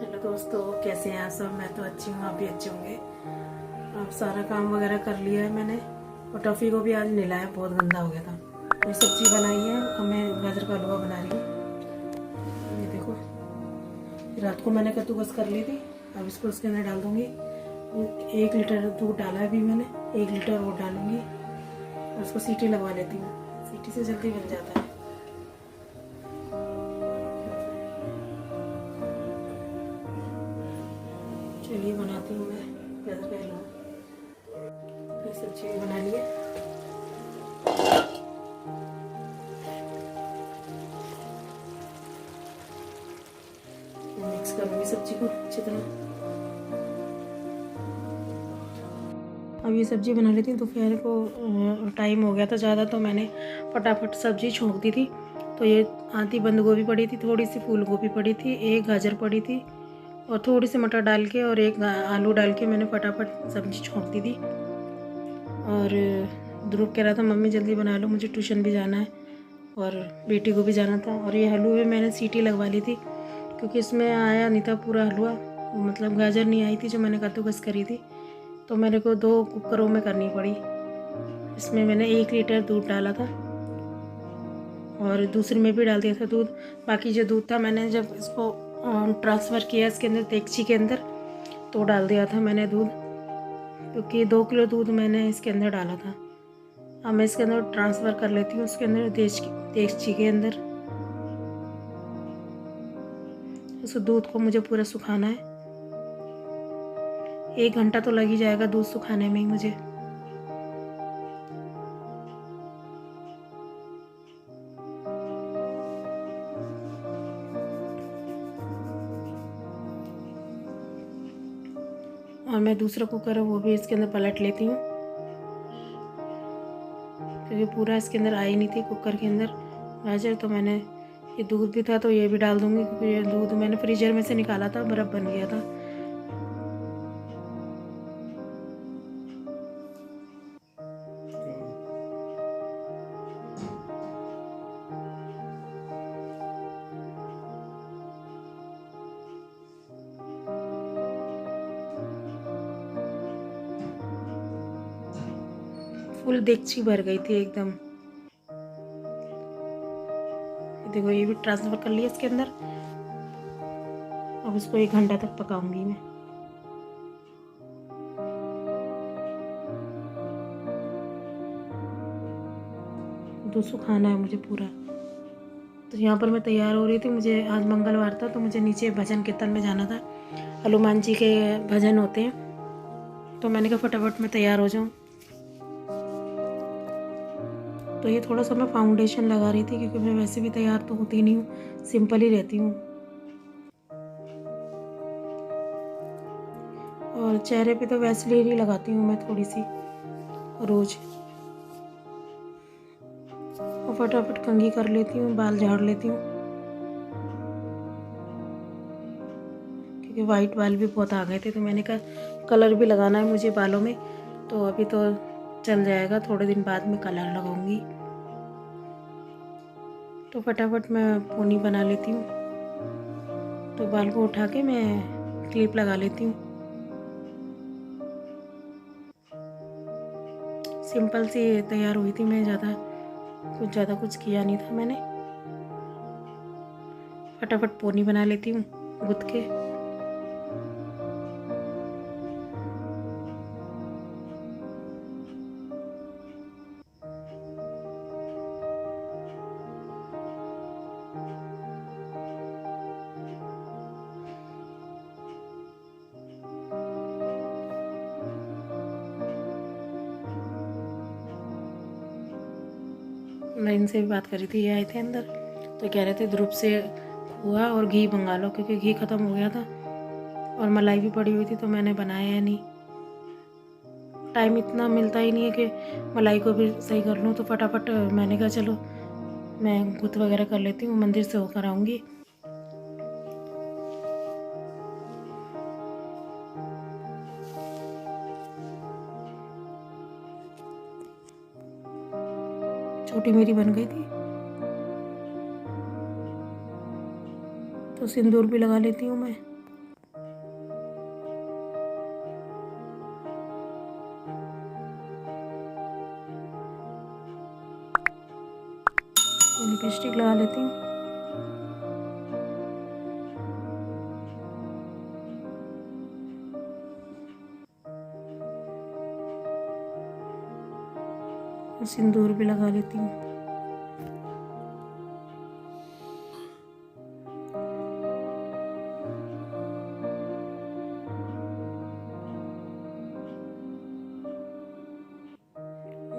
Hello दोस्तों, कैसे हैं आप सब। मैं तो अच्छी हूँ, आप भी अच्छे होंगे। अब सारा काम वगैरह कर लिया है मैंने, और टॉफ़ी को भी आज नहलाया, बहुत गंदा हो गया था। कोई सब्जी बनाई है, अब मैं गाजर का हलवा बना रही हूँ। ये देखो, रात को मैंने कद्दूकस कर ली थी, अब इसको उसके अंदर डाल दूँगी। 1 लीटर दूध डाला है अभी मैंने, 1 लीटर वो डालूँगी और उसको सीटी लगवा लेती हूँ। सीटी से जल्दी बन जाता है। चलिए बनाती हूँ मैं गाजर का हलवा। फिर सब्जी भी बना ली है। मिक्स करूँगी सब्जी को अच्छी तरह। अब ये सब्जी बना लेती हूँ। दोपहर को टाइम हो गया था ज़्यादा, तो मैंने फटाफट सब्जी छोंक दी थी। तो ये आधी बंद गोभी पड़ी थी, थोड़ी सी फूल गोभी पड़ी थी, एक गाजर पड़ी थी और थोड़ी सी मटर डाल के और एक आलू डाल के मैंने फटाफट सब्जी छोंक दी थी। और ध्रुव कह रहा था मम्मी जल्दी बना लो, मुझे ट्यूशन भी जाना है और बेटी को भी जाना था। और ये हलवे में मैंने सीटी लगवा ली थी, क्योंकि इसमें आया नहीं था पूरा हलवा, मतलब गाजर नहीं आई थी जो मैंने कद्दूकस करी थी, तो मेरे को 2 कुकरों में करनी पड़ी। इसमें मैंने 1 लीटर दूध डाला था और दूसरे में भी डाल दिया था दूध। बाकी जो दूध था मैंने जब इसको ट्रांसफ़र किया इसके अंदर देगची के अंदर, तो डाल दिया था मैंने दूध, क्योंकि 2 किलो दूध मैंने इसके अंदर डाला था। अब मैं इसके अंदर ट्रांसफ़र कर लेती हूँ, उसके अंदर देगची के अंदर। उस दूध को मुझे पूरा सुखाना है, 1 घंटा तो लग ही जाएगा दूध सुखाने में ही मुझे। और मैं दूसरा कुकर है वो भी इसके अंदर पलट लेती हूँ, क्योंकि पूरा इसके अंदर आई नहीं थी कुकर के अंदर गाजर। तो मैंने ये दूध भी था तो ये भी डाल दूँगी, क्योंकि ये दूध मैंने फ्रीजर में से निकाला था, बर्फ़ बन गया था। फुल देगची भर गई थी एकदम। देखो ये भी ट्रांसफ़र कर लिया इसके अंदर। अब इसको 1 घंटा तक पकाऊंगी मैं। दूध सुखाना है मुझे पूरा। तो यहाँ पर मैं तैयार हो रही थी, मुझे आज मंगलवार था तो मुझे नीचे भजन कीर्तन में जाना था। हनुमान जी के भजन होते हैं, तो मैंने कहा फटाफट मैं तैयार हो जाऊँ। तो ये थोड़ा सा मैं फाउंडेशन लगा रही थी, क्योंकि मैं वैसे भी तैयार तो होती नहीं हूँ, सिंपल ही रहती हूँ। और चेहरे पे तो वैसलीन ही लगाती हूँ मैं थोड़ी सी रोज़। और फटाफट कंघी कर लेती हूँ, बाल झाड़ लेती हूँ, क्योंकि वाइट बाल भी बहुत आ गए थे। तो मैंने कहा कलर भी लगाना है मुझे बालों में, तो अभी तो चल जाएगा, थोड़े दिन बाद में कलर लगाऊंगी। तो फटाफट मैं पोनी बना लेती हूँ। तो बाल को उठा के मैं क्लिप लगा लेती हूँ। सिंपल सी तैयार हुई थी मैं, ज़्यादा कुछ किया नहीं था मैंने। फटाफट पोनी बना लेती हूँ गुथ के। मैं इनसे भी बात करी थी, ये आए थे अंदर, तो कह रहे थे ध्रुव से खोआ और घी मंगा लो, क्योंकि घी ख़त्म हो गया था और मलाई भी पड़ी हुई थी, तो मैंने बनाया नहीं। टाइम इतना मिलता ही नहीं है कि मलाई को भी सही कर लूँ। तो फटाफट मैंने कहा चलो मैं गुथ वगैरह कर लेती हूँ, मंदिर से होकर आऊँगी। छोटी मेरी बन गई थी, तो सिंदूर भी लगा लेती हूँ मैं। लगा लेती हूँ। सिंदूर भी लगा लेती हूँ।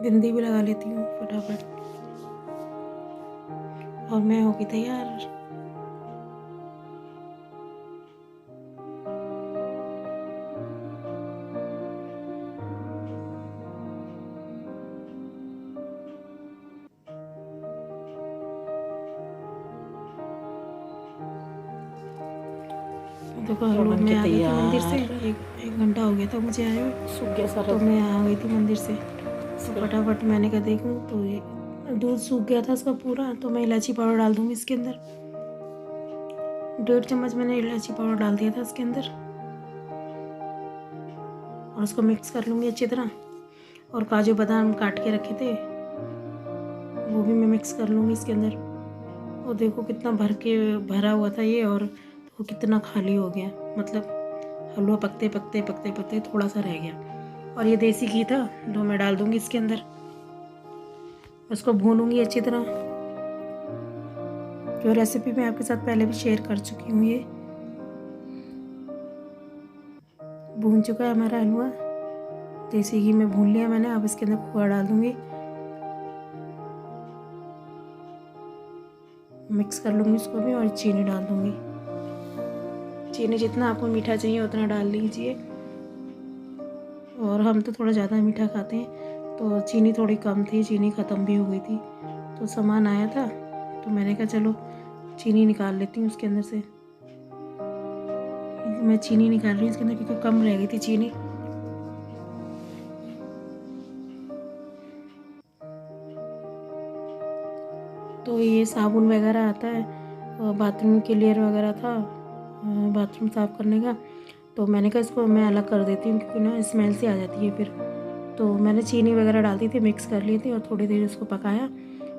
बिंदी भी लगा लेती हूँ फटाफट और मैं होगी तैयार। देखो हलवा मैं आ गई थी मंदिर से, एक घंटा हो गया था मुझे आए हुए, सूख गया सारा। तो मैं आ गई थी मंदिर से, तो फटाफट मैंने कहा देखूँ तो ये दूध सूख गया था इसका पूरा, तो मैं इलायची पाउडर डाल दूँगी इसके अंदर। 1.5 चम्मच मैंने इलायची पाउडर डाल दिया था इसके अंदर और उसको मिक्स कर लूँगी अच्छी तरह। और काजू बादाम काट के रखे थे वो भी मैं मिक्स कर लूँगी इसके अंदर। और देखो कितना भरा हुआ था ये, और वो कितना खाली हो गया, मतलब हलवा पकते पकते पकते पकते थोड़ा सा रह गया। और ये देसी घी था जो मैं डाल दूँगी इसके अंदर, उसको भूनूंगी अच्छी तरह। जो रेसिपी मैं आपके साथ पहले भी शेयर कर चुकी हूँ। ये भून चुका है हमारा हलवा, देसी घी में भून लिया मैंने। अब इसके अंदर खोआ डाल दूँगी, मिक्स कर लूँगी इसको भी, और चीनी डाल दूँगी। चीनी जितना आपको मीठा चाहिए उतना डाल लीजिए, और हम तो थोड़ा ज़्यादा मीठा खाते हैं, तो चीनी थोड़ी कम थी, चीनी ख़त्म भी हो गई थी। तो सामान आया था तो मैंने कहा चलो चीनी निकाल लेती हूँ उसके अंदर से। मैं चीनी निकाल रही हूँ इसके अंदर क्योंकि कम रह गई थी चीनी। तो ये साबुन वगैरह आता है, बाथरूम क्लीनर वगैरह था, बाथरूम साफ़ करने का, तो मैंने कहा इसको मैं अलग कर देती हूँ क्योंकि ना स्मेल सी आ जाती है फिर। तो मैंने चीनी वगैरह डाल दी थी, मिक्स कर ली थी और थोड़ी देर उसको पकाया।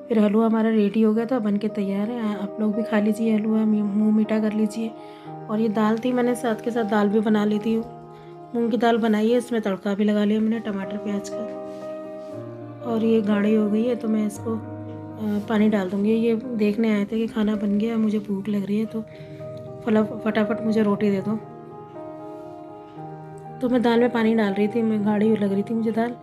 फिर हलवा हमारा रेडी हो गया था, बन के तैयार है। आप लोग भी खा लीजिए हलवा, मुँह मीठा कर लीजिए। और ये दाल थी, मैंने साथ के साथ दाल भी बना ली थी, मूँग की दाल बनाई है, इसमें तड़का भी लगा लिया मैंने टमाटर प्याज का। और ये गाढ़ी हो गई है तो मैं इसको पानी डाल दूँगी। ये देखने आए थे कि खाना बन गया, मुझे भूख लग रही है तो फटाफट मुझे रोटी दे दो। तो मैं दाल में पानी डाल रही थी, मैं गाढ़ी लग रही थी मुझे दाल,